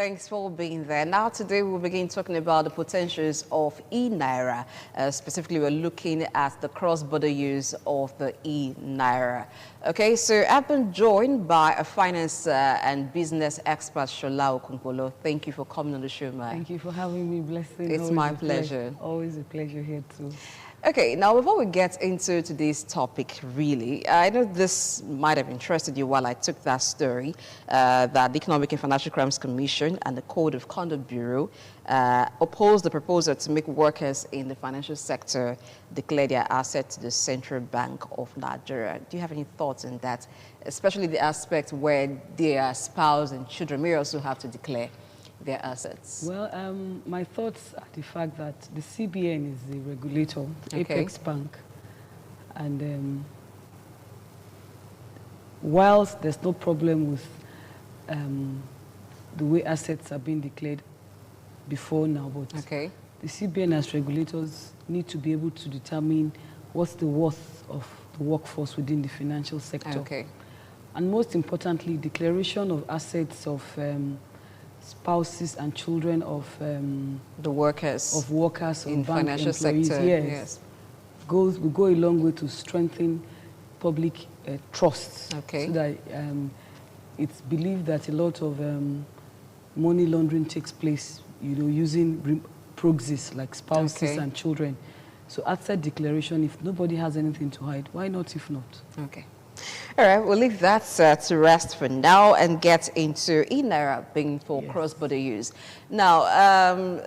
Thanks for being there. Now, today we'll begin talking about the potentials of E-Naira. Specifically, we're looking at the cross-border use of the E-Naira. Okay, so I've been joined by a finance and business expert, Shola Okunkolo. Thank you for coming on the show, Mai. Thank you for having me. Blessing. It's my pleasure. Always a pleasure here too. Okay, now before we get into today's topic, really, I know this might have interested you while I took that story, that the Economic and Financial Crimes Commission and the Code of Conduct Bureau opposed the proposal to make workers in the financial sector declare their assets to the Central Bank of Nigeria. Do you have any thoughts on that, especially the aspect where their spouse and children may also have to declare their assets? Well, my thoughts are the fact that the CBN is the regulator, Apex Bank, and whilst there's no problem with the way assets are being declared before now, but the CBN as regulators need to be able to determine what's the worth of the workforce within the financial sector. And most importantly, declaration of assets of spouses and children of the workers in bank financial employees, sector. Yes, will go a long way to strengthen public trust. So that it's believed that a lot of money laundering takes place, using proxies like spouses and children. So after declaration, if nobody has anything to hide, why not? If not, all right, we'll leave that to rest for now and get into E-Naira being for cross-border use. Now,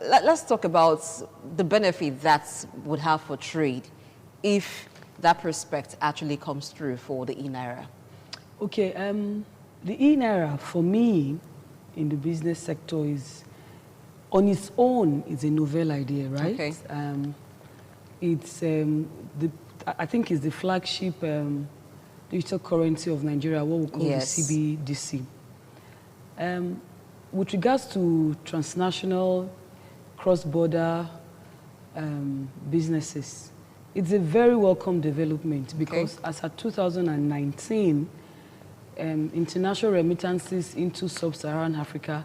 let's talk about the benefit that would have for trade if that prospect actually comes through for the E-Naira. Okay, the E-Naira for me in the business sector is, on its own, is a novel idea, right? It's I think it's the flagship digital currency of Nigeria, what we call the CBDC. With regards to transnational, cross-border businesses, it's a very welcome development because as of 2019, international remittances into sub-Saharan Africa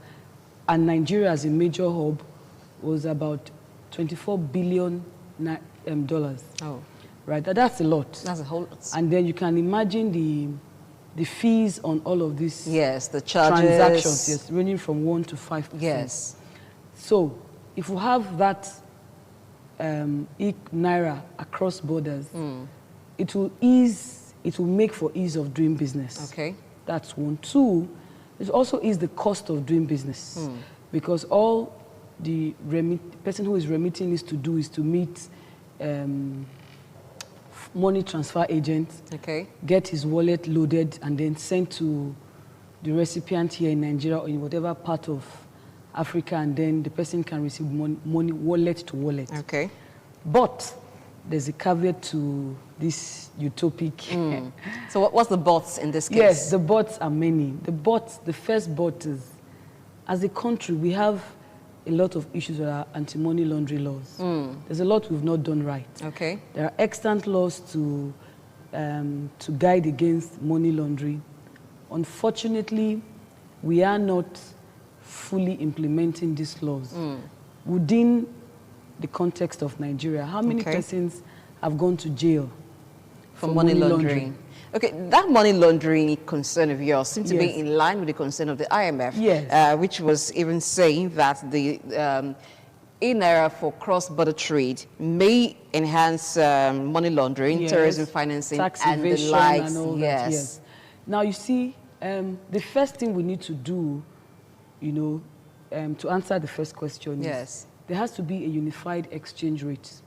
and Nigeria as a major hub was about $24 billion. Right, that's a lot. That's a whole lot. And then you can imagine the fees on all of these the charges. Transactions, ranging from 1% to 5%. So if we have that E-Naira across borders, it will make for ease of doing business. That's one. Two, it also is the cost of doing business because all the person who is remitting needs to do is to meet money transfer agent, get his wallet loaded and then sent to the recipient here in Nigeria or in whatever part of Africa, and then the person can receive money wallet to wallet. But there's a caveat to this utopic. So what's the buts in this case? Yes, the buts are many. The first but is, as a country, we have a lot of issues with our anti-money laundering laws. There's a lot we've not done right. There are extant laws to guide against money laundering. Unfortunately, we are not fully implementing these laws within the context of Nigeria. How many persons have gone to jail for money laundering? That money laundering concern of yours seems to be in line with the concern of the IMF, which was even saying that the E-Naira for cross-border trade may enhance money laundering, terrorism financing, tax and the evasion likes. And all that, Now, you see, the first thing we need to do, to answer the first question is there has to be a unified exchange rate,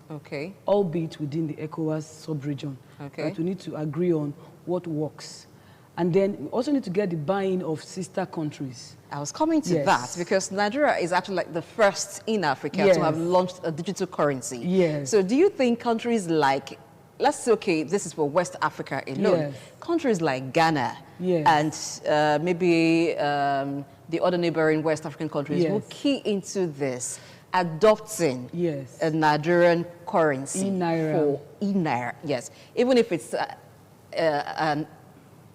albeit within the ECOWAS sub-region. But we need to agree on what works. And then we also need to get the buy-in of sister countries. I was coming to that because Nigeria is actually like the first in Africa to have launched a digital currency. So do you think countries like, let's say, this is for West Africa alone, countries like Ghana and maybe the other neighboring West African countries will key into this, adopting a Nigerian currency for E-Naira? Even if it's an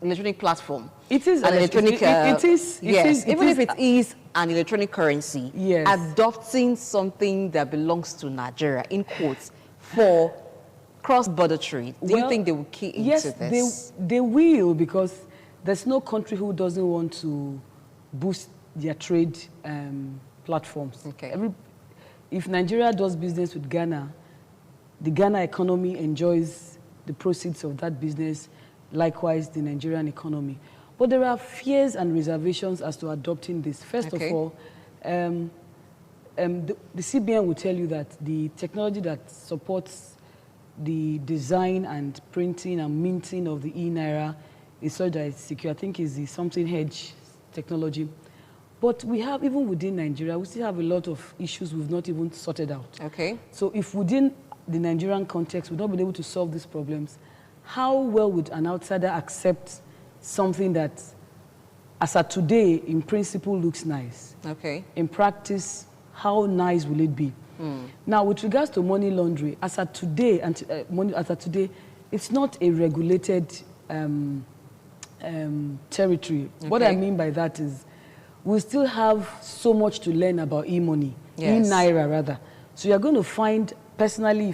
electronic platform. It is an electronic. It is. Even if it is an electronic currency, adopting something that belongs to Nigeria, in quotes, for cross-border trade? Do you think they will key into this? Yes, they will, because there's no country who doesn't want to boost their trade platforms. Okay. If Nigeria does business with Ghana, the Ghana economy enjoys the proceeds of that business, likewise the Nigerian economy. But there are fears and reservations as to adopting this. First of all, the CBN will tell you that the technology that supports the design and printing and minting of the E-Naira is such that it's secure. I think it's the something hedge technology. But we have, even within Nigeria, we still have a lot of issues we've not even sorted out. Okay. So if within the Nigerian context we've not been able to solve these problems, how well would an outsider accept something that, as of today, in principle looks nice? Okay. In practice, how nice will it be? Now, with regards to money laundering, as of today, it's not a regulated territory. Okay. What I mean by that is, we still have so much to learn about e-money, E-Naira rather. So you're going to find, personally,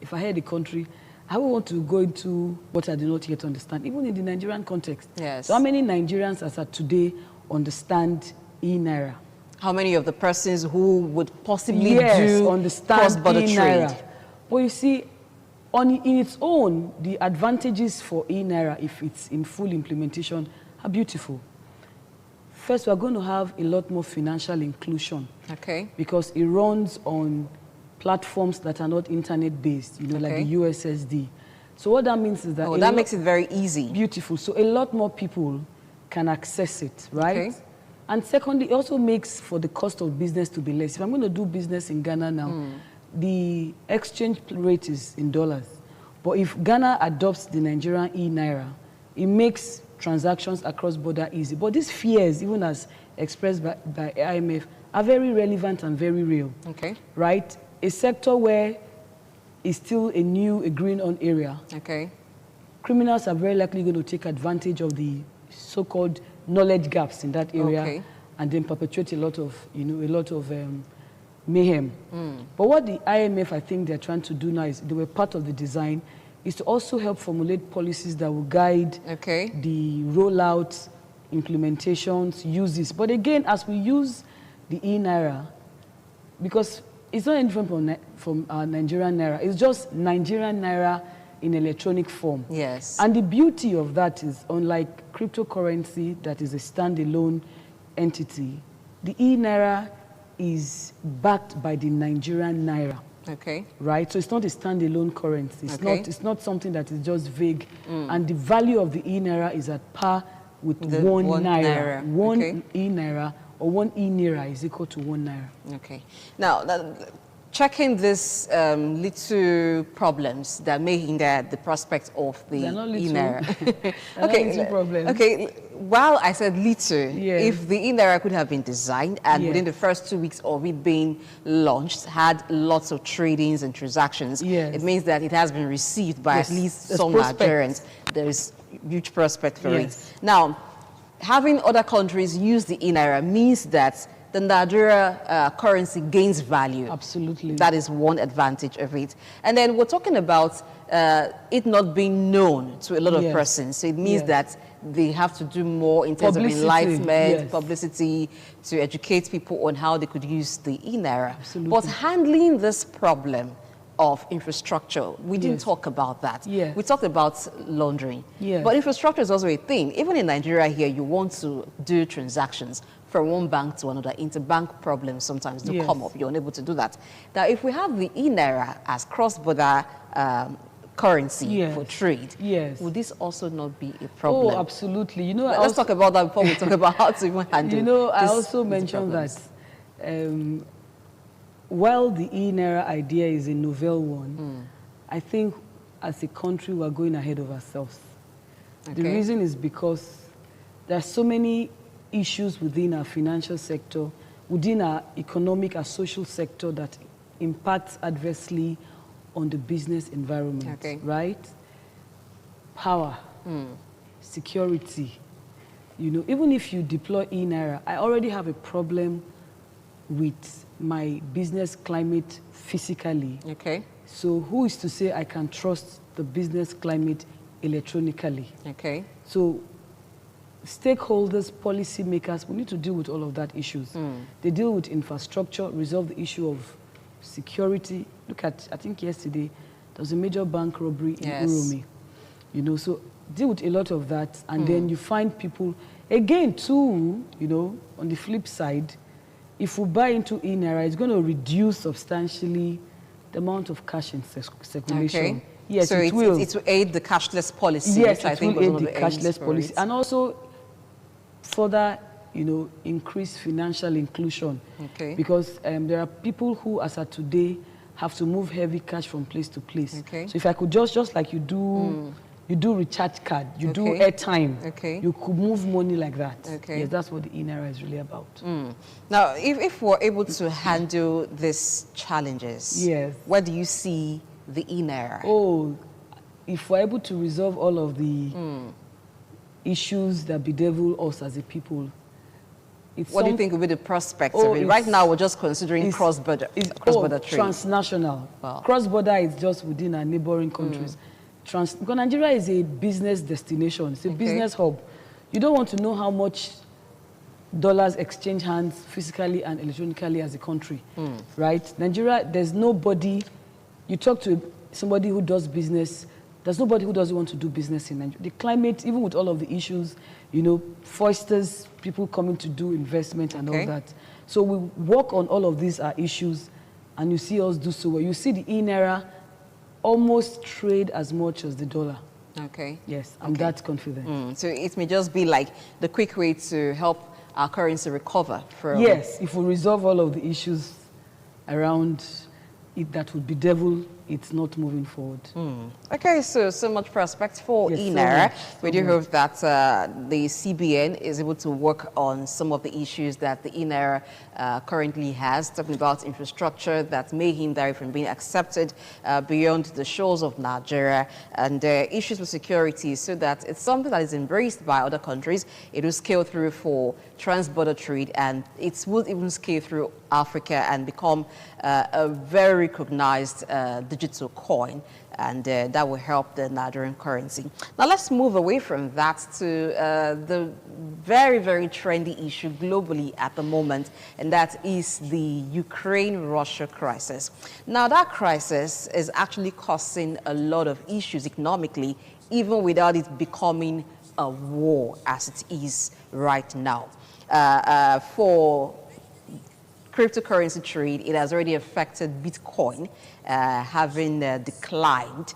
if I head the country, I would want to go into what I do not yet understand, even in the Nigerian context. Yes. So how many Nigerians as of today understand E-Naira? How many of the persons who would possibly understand cross-border trade? But you see, in its own, the advantages for E-Naira, if it's in full implementation, are beautiful. First, we're going to have a lot more financial inclusion. Okay. Because it runs on platforms that are not internet-based, you know, like the USSD. So what that means is that... Oh, that makes it very easy. Beautiful. So a lot more people can access it, right? Okay. And secondly, it also makes for the cost of business to be less. If I'm going to do business in Ghana now, the exchange rate is in dollars. But if Ghana adopts the Nigerian E-Naira, it makes transactions across border easy. But these fears, even as expressed by IMF, are very relevant and very real. Okay. Right? A sector where it's still a green-on area. Okay. Criminals are very likely going to take advantage of the so-called knowledge gaps in that area, and then perpetuate a lot of, mayhem. But what the IMF, I think they're trying to do now is, they were part of the design, is to also help formulate policies that will guide the rollout, implementations, uses. But again, as we use the E-Naira, because it's not any different from our Nigerian Naira, it's just Nigerian Naira in electronic form. Yes. And the beauty of that is, unlike cryptocurrency that is a standalone entity, the E-Naira is backed by the Nigerian Naira. Okay. Right? So it's not a standalone currency. It's not something that is just vague. And the value of the E-Naira is at par with one Naira. One E-Naira or one E-Naira is equal to 1 Naira. Okay. Now, checking these little problems that may hinder the prospect of the E-Naira. Okay, while I said little, if the E-Naira could have been designed and within the first 2 weeks of it being launched, had lots of tradings and transactions, it means that it has been received by at least some Nigerians. There is huge prospect for it. Now, having other countries use the E-Naira means that the Nigeria currency gains value. Absolutely. That is one advantage of it. And then we're talking about it not being known to a lot of persons. So it means that they have to do more in terms of enlightenment, publicity, to educate people on how they could use the E-Naira. But handling this problem of infrastructure, we didn't talk about that. We talked about laundering. But infrastructure is also a thing. Even in Nigeria here, you want to do transactions from one bank to another. Interbank problems sometimes do come up. You're unable to do that. Now, if we have the E-Naira as cross-border currency for trade, would this also not be a problem? Oh, absolutely. You know, let's talk about that before we talk about how to even handle. You know, I also mentioned that while the E-Naira idea is a novel one, I think as a country we're going ahead of ourselves. The reason is because there are so many issues within our financial sector, within our economic and social sector that impacts adversely on the business environment, right? Power, security, You know, even if you deploy E-Naira, I already have a problem with my business climate physically. Okay. So who is to say I can trust the business climate electronically? Okay. So stakeholders, policymakers, we need to deal with all of that issues. They deal with infrastructure, resolve the issue of security. Look at, I think yesterday, there was a major bank robbery in Uromi. You know, so deal with a lot of that, and then you find people, again, too, you know, on the flip side, if we buy into E-Naira, it's going to reduce substantially the amount of cash in circulation. Okay. Yes, so it will. It will aid the cashless policy. Yes, which I it think will was aid one the of cashless policy, and also further, you know, increase financial inclusion. Okay. Because there are people who, as of today, have to move heavy cash from place to place. Okay. So if I could just like you do, you do recharge card, you do airtime, you could move money like that. Okay. Yes, that's what the E-Naira is really about. Now, if we're able to handle these challenges, where do you see the E-Naira? Oh, if we're able to resolve all of the issues that bedevil us as a people, what do you think will be the prospects of it? Right now, we're just considering cross-border trade. Transnational. Wow. Cross-border is just within our neighboring countries. Because Nigeria is a business destination. It's a business hub. You don't want to know how much dollars exchange hands physically and electronically as a country, right? Nigeria, there's nobody, you talk to somebody who does business, there's nobody who doesn't want to do business in Nigeria. The climate, even with all of the issues, you know, fosters people coming to do investment and all that. So we work on all of these issues, and you see us do so well. You see the E-Naira almost trade as much as the dollar. Okay. Yes, I'm that confident. So it may just be like the quick way to help our currency recover from... Yes, if we resolve all of the issues around it that would bedevil, it's not moving forward. Okay, so much prospect for E-Naira. We do hope that the CBN is able to work on some of the issues that the E-Naira currently has, talking about infrastructure that may hinder it from being accepted beyond the shores of Nigeria, and issues with security, so that it's something that is embraced by other countries. It will scale through for trans-border trade, and it will even scale through Africa and become a very recognized digital coin, and that will help the Nigerian currency. Now let's move away from that to the very, very trendy issue globally at the moment, and that is the Ukraine-Russia crisis. Now that crisis is actually causing a lot of issues economically, even without it becoming a war as it is right now. For cryptocurrency trade, it has already affected Bitcoin, having declined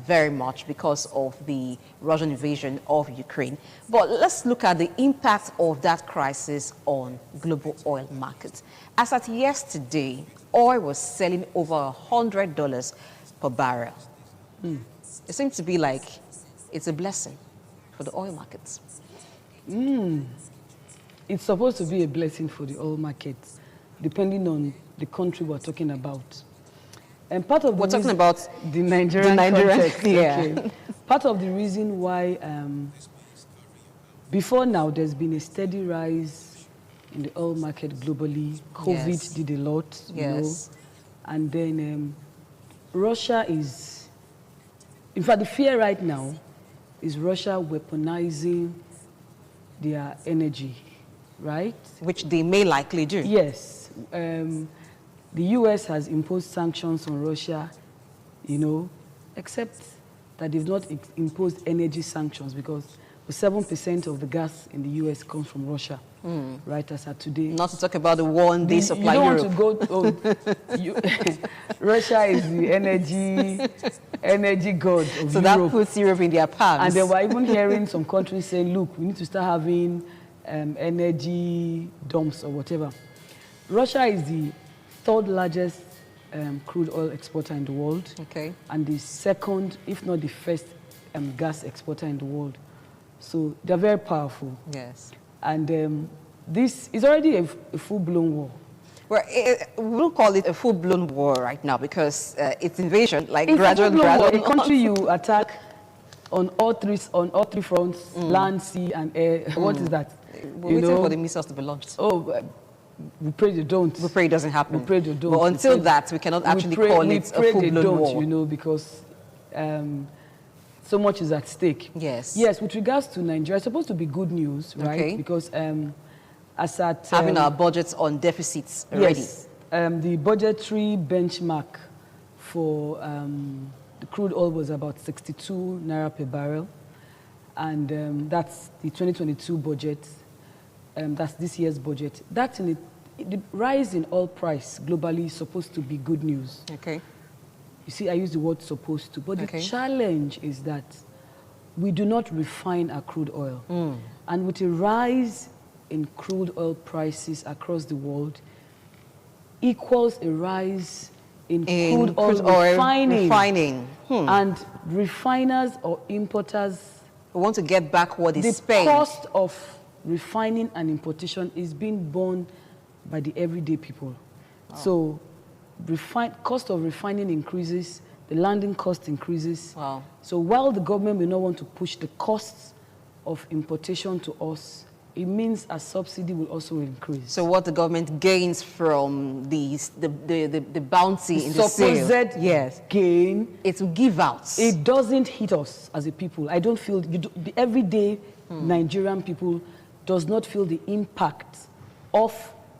very much because of the Russian invasion of Ukraine. But let's look at the impact of that crisis on global oil markets. As at yesterday, oil was selling over $100 per barrel. It seems to be like it's a blessing for the oil markets. It's supposed to be a blessing for the oil markets, depending on the country we're talking about. And part of we're talking about the Nigerian context. Okay. Part of the reason why before now there's been a steady rise in the oil market globally. COVID did a lot, you know, and then Russia is, in fact, the fear right now is Russia weaponizing their energy, right? Which they may likely do. Yes. The US has imposed sanctions on Russia, you know, except that they've not imposed energy sanctions, because 7% of the gas in the US comes from Russia, right, as of today. Not to talk about the one they supply Europe. You don't want to go, Russia is the energy god of Europe. So that puts Europe in their palms. And then we're even hearing some countries saying, look, we need to start having energy dumps or whatever. Russia is the third largest crude oil exporter in the world, and the second, if not the first, gas exporter in the world. So they're very powerful. Yes. And this is already a full-blown war. Well, we'll call it a full-blown war right now, because it's invasion, like gradual. A country you attack on all three fronts, land, sea, and air. What is that? We're waiting for the missiles to be launched. Oh, we pray they don't. We pray it doesn't happen. We pray they don't. But until that, we cannot actually call it a full-blown war. You know, because so much is at stake. Yes. Yes, with regards to Nigeria, it's supposed to be good news, right? Okay. Because as at... having our budgets on deficits already. Yes. The budgetary benchmark for the crude oil was about 62 naira per barrel. And that's the 2022 budget. That's this year's budget. That's in it. The rise in oil price globally is supposed to be good news. Okay. You see, I use the word supposed to, but the challenge is that we do not refine our crude oil. And with a rise in crude oil prices across the world equals a rise in crude oil refining. And refiners or importers, we want to get back what is spent. The cost of refining and importation is being borne by the everyday people. Wow. So cost of refining increases, the landing cost increases. Wow. So while the government will not want to push the costs of importation to us, it means a subsidy will also increase. So what the government gains from the bounty in the sale, supposed gain, it will give out. It doesn't hit us as a people. I don't feel, the everyday Nigerian people does not feel the impact of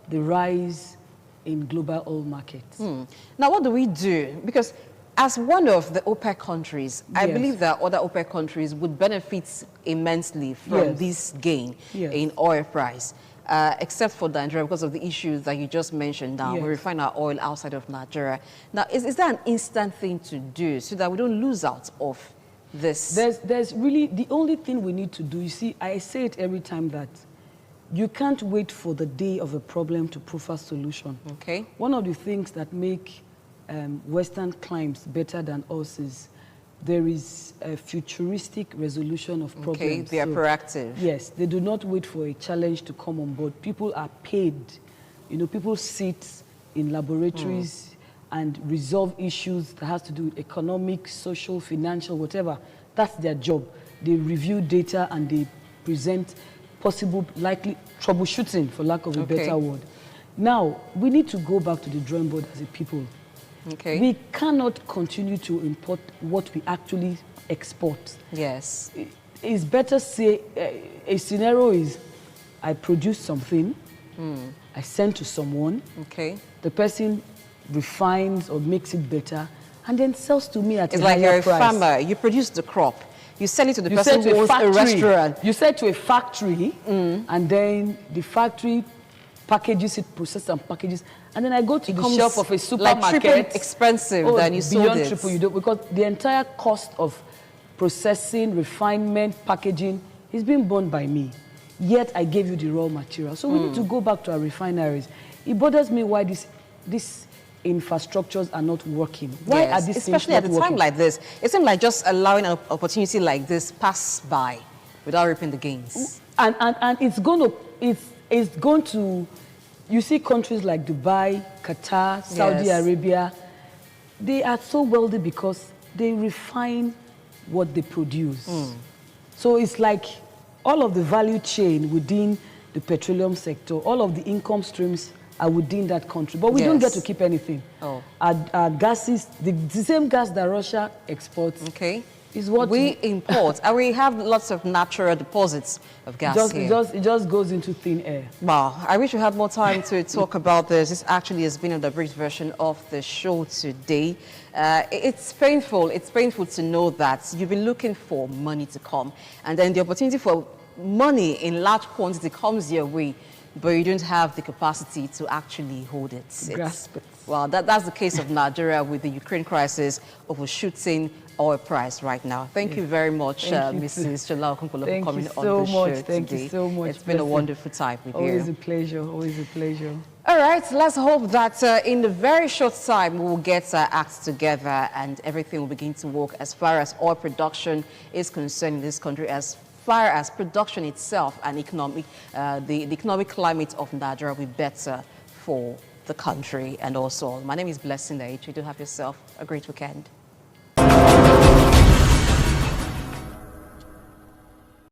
the rise in global oil markets. Now, what do we do? Because as one of the OPEC countries, I believe that other OPEC countries would benefit immensely from this gain in oil price, except for Nigeria because of the issues that you just mentioned now. We refine our oil outside of Nigeria. Now, is that an instant thing to do so that we don't lose out of this? There's really, the only thing we need to do, you see, I say it every time that you can't wait for the day of a problem to proffer solution. Okay. One of the things that make Western climes better than us is there is a futuristic resolution of problems. Okay, they are proactive. Yes, they do not wait for a challenge to come on board. People are paid. You know, people sit in laboratories and resolve issues that has to do with economic, social, financial, whatever. That's their job. They review data and they present possible, likely troubleshooting, for lack of a better word. Now, we need to go back to the drawing board as a people. Okay. We cannot continue to import what we actually export. Yes. It's better say, a scenario is, I produce something, I send to someone, the person refines or makes it better, and then sells to me at a higher price. It's like you're a farmer, you produce the crop, you sell it to the person who owns a restaurant. You sell it to a factory, and then the factory packages it, processes and packages, and then I go to the shelf of a supermarket. Like triple expensive than you sold it. Beyond triple, you don't, because the entire cost of processing, refinement, packaging is being borne by me. Yet I gave you the raw material. So we need to go back to our refineries. It bothers me why these infrastructures are not working. Why are these especially at a time like this? It seems like just allowing an opportunity like this pass by without reaping the gains. And it's going to, you see countries like Dubai, Qatar, Saudi Arabia, they are so wealthy because they refine what they produce. So it's like all of the value chain within the petroleum sector, all of the income streams are within that country. But we don't get to keep anything. Our gases, the same gas that Russia exports is what we import. And we have lots of natural deposits of gas here. It just goes into thin air. Wow, I wish we had more time to talk about this. This actually has been an abridged version of the show today. It's painful to know that you've been looking for money to come, and then the opportunity for money in large quantity comes your way, but you don't have the capacity to actually hold it. Grasp it. Well, that's the case of Nigeria with the Ukraine crisis overshooting oil price right now. Thank you very much, Mrs. Shola Okunpolo, for coming on the show today. Thank you so much. It's been a wonderful time with you. Always a pleasure. Always a pleasure. All right, let's hope that in a very short time we will get our acts together and everything will begin to work as far as oil production is concerned in this country, as far as production itself and the economic climate of Nigeria will be better for the country and also. My name is Blessing Daichi. Do have yourself a great weekend.